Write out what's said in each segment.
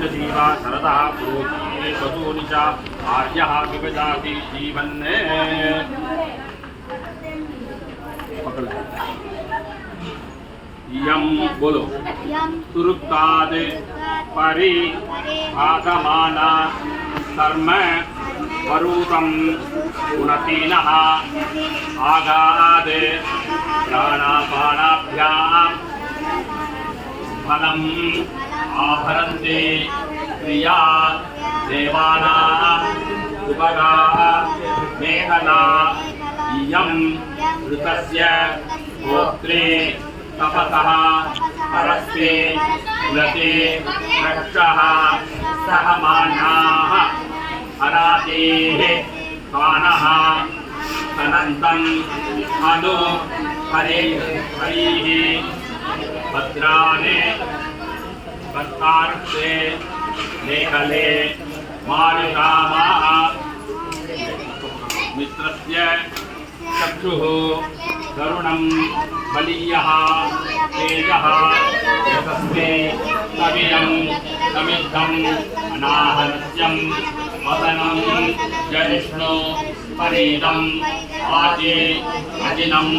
जीवा शरदः पुरोहिते वसूनि च आर्यः विभजाति जीवन्ने यम बोलो सुरुक्ताद परि आगमाना कर्म वरूतम गुणतीनः आगाद प्राणापानाभ्याम फलम आभरन्ते प्रिया देवाना उपगा मेघना यम ऋतस्य गोत्रे तपसः परस्ते उलते रक्षः सहमानाः अरातेः कानः अनन्तम् अनु हरिः भद्राणे भद्रार्थे मेखले मारुकामाः मित्रस्य चक्षुः करुणं बलीयः तेजः यशस्वे कवियं समिद्धम् अनाहनस्यं वदनं जनिष्णु परीदं वाचे अजिनं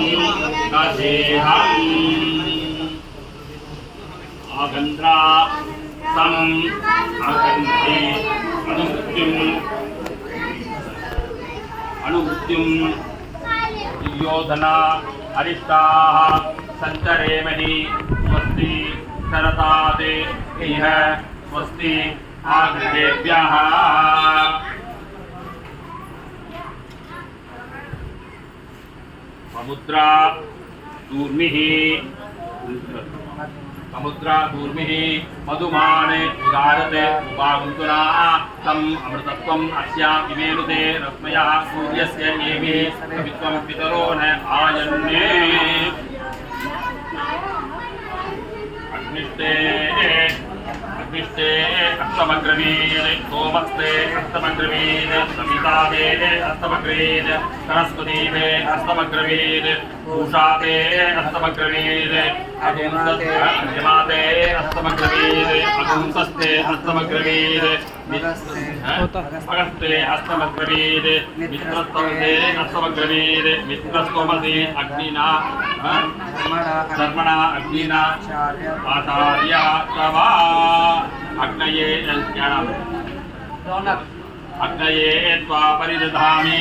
दधेहम् आगन्ध्रा सम् अगन्धे अनुमृत्युम् योधना अरिष्टाः संचरेमहि स्वस्ति शरतादे इह स्वस्ति आगृहेभ्यः समुद्रा दूर्मिः मधुमाने उदारते उपागुन्तुना तम् अमृतत्वम् अस्याम् इमेनुते रश्मयः सूर्यस्य एमे सवित्वं पितरो न आयन्ने अग्निष्टे अष्टमग्रवीण सोमस्ते अष्टमग्रवीण सवितादे अष्टमग्रवीण सरस्वतीदे अष्टमग्रवीण पूषादे अष्टमग्रवीण अग्निमाते अष्टमग्रवीण अगुंसस्ते अष्टमग्रवीण अगस्ते अष्टमग्रवीण मित्रस्तमसे अष्टमग्रवीण मित्रस्तमसि अग्निना धर्मणा अग्निना आचार्य तवा अग्नये अग्नये त्वा परिदधामि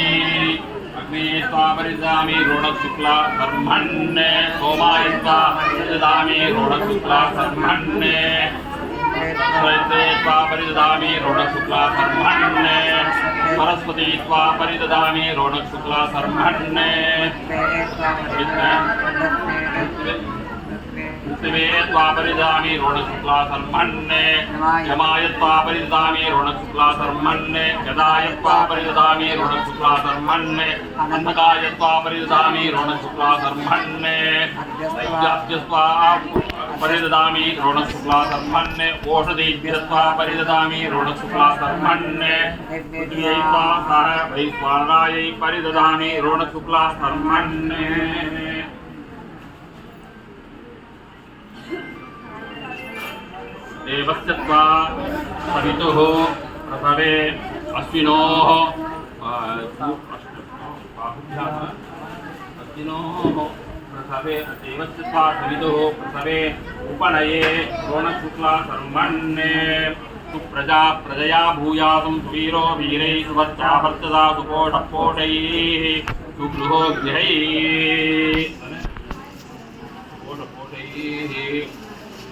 अग्नये त्वा परिदधामि रोणशुक्ला ब्रह्मण्ये सोमाय त्वा परिदधामि रोणशुक्ला ब्रह्मण्ये सरस्वती त्वा परिदधामि रोणशुक्ला ब्रह्मण्ये सरस्वती त्वा परिदधामि रोणशुक्ला ब्रह्मण्ये पृथिवे त्वा परिदधामि रोणशुक्ला ब्रह्मण्ये यमाय त्वा परिदधामि रोणशुक्ला ब्रह्मण्ये यदाय त्वा परिदधामि रोणशुक्ला ब्रह्मण्ये अन्धकाय त्वा परिदधामि रोणशुक्ला ब्रह्मण्ये वैद्यास्त्वा परिदधामि रोणशुक्ला ब्रह्मण्ये ओषधीभ्यः त्वा परिदधामि रोणशुक्ला ब्रह्मण्ये पृथिव्यै त्वा सह वैश्वानरायै परिदधामि रोणशुक्ला ब्रह्मण्ये देवस्य त्वा सवितुः प्रसवे अश्विनोः प्रसवे देवस्य त्वा सवितुः प्रसवे उपनये रोणशुक्ला कर्मण्ये सुप्रजा प्रजया भूयासं सुवीरो वीरैः सुभद्रा भर्तदा सुपोषपोषैः सुगृहो गृहैः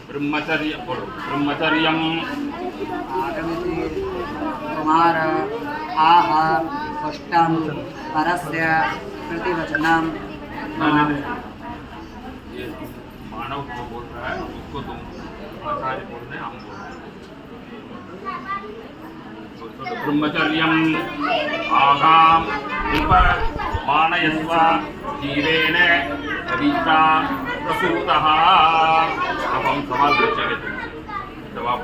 ब्रह्मचर्यम् आगमिति कुमार आह कष्टं परस्य प्रतिवचनम ये मानव जो बोल रहा है उसको तुम आचार्य बोल रहे हैं हम बोल रहे हैं ब्रह्मचर्यम् आगाम विप मानयस्व जीवेन अभिष्टा प्रसूतः अब हम सवाल पूछेंगे तुमसे जवाब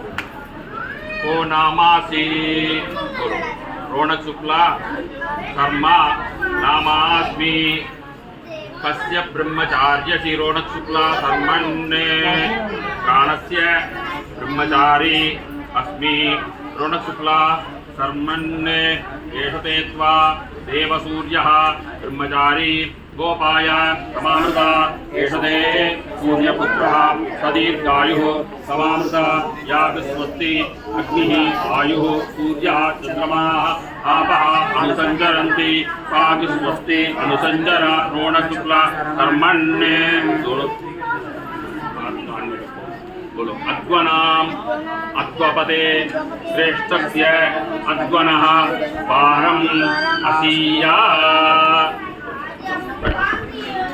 को नामासी बोलो रोणक शुक्ला कर्मा नामास्मि कस्य ब्रह्मचार्यसि रोणक शुक्ला कर्मण्ये प्राणस्य ब्रह्मचारी अस्मि ऋणशुक्ला कर्मण्ये एषते त्वा देवसूर्यः ब्रह्मचारी गोपाय समामृता एषते सूर्यपुत्रः सदीर्घायुः समामृता याति स्वस्ति अग्निः आयुः सूर्यः चन्द्रमाः आपः अनुसञ्चरन्ति ताति स्वस्ति अनुसञ्चर ऋणशुक्ला कर्मण्ये बोलो अध्वनाम अध्वपते श्रेष्ठस्य अध्वनः पारम असीया